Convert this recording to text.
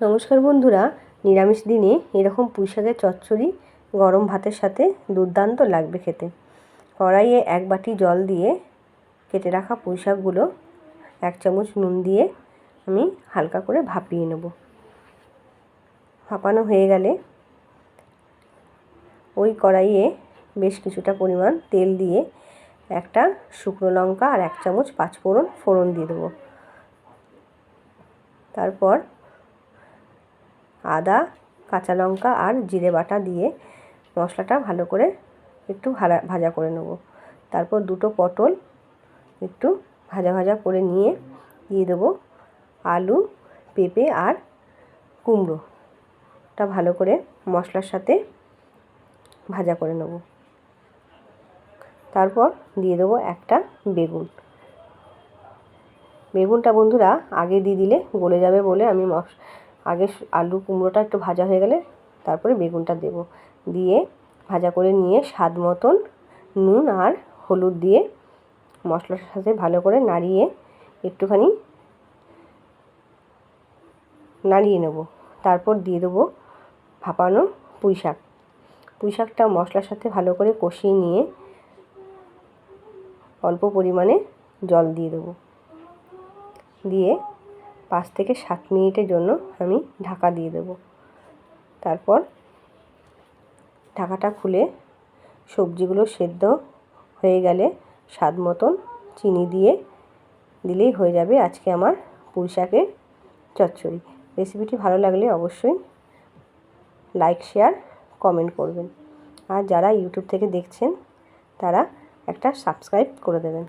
নমস্কার বন্ধুরা, নিরামিষ দিনে এরকম পুঁইশাকের চচ্চড়ি গরম ভাতের সাথে দুর্দান্ত লাগবে খেতে। কড়াইয়ে 1 বাটি জল দিয়ে কেটে রাখা পুঁইশাকগুলো 1 চামচ নুন দিয়ে আমি হালকা করে ভাপিয়ে নেব। ভাপানো হয়ে গেলে ওই কড়াইয়ে বেশ কিছুটা পরিমাণ তেল দিয়ে একটা শুকনো লঙ্কা আর 1 চামচ পাঁচফোড়ন ফোড়ন দিয়ে দেবো। তারপর আদা, কাঁচা লঙ্কা আর জিরে বাটা দিয়ে মশলাটা ভালো করে একটু ভাজা করে নেব। তারপর দুটো পটল একটু ভাজা ভাজা করে নিয়ে দিয়ে দেবো আলু, পেঁপে আর কুমড়োটা ভালো করে মশলার সাথে ভাজা করে নেব। তারপর দিয়ে দেবো একটা বেগুনটা বন্ধুরা আগে দিয়ে দিলে গলে যাবে বলে আমি আগে আলু কুমড়োটা একটু ভাজা হয়ে গেলে তারপরে বেগুনটা দেব। দিয়ে ভাজা করে নিয়ে স্বাদ মতন নুন আর হলুদ দিয়ে মশলার সাথে ভালো করে একটুখানি নাড়িয়ে নেব। তারপর দিয়ে দেবো ভাপানো পুঁইশাকটা মশলার সাথে ভালো করে কষিয়ে নিয়ে অল্প পরিমাণে জল দিয়ে দেবো। দিয়ে 5 থেকে 7 মিনিটের জন্য আমি ঢাকা দিয়ে দেব। তারপর ঢাকাটা খুলে সবজিগুলো সেদ্ধ হয়ে গেলে স্বাদ মতন চিনি দিলেই হয়ে যাবে আজকে আমার পুঁইশাকের চচ্চড়ি। রেসিপিটি ভালো লাগলে অবশ্যই লাইক, শেয়ার, কমেন্ট করবেন। আর যারা ইউটিউব থেকে দেখছেন তারা একটা সাবস্ক্রাইব করে দেবেন।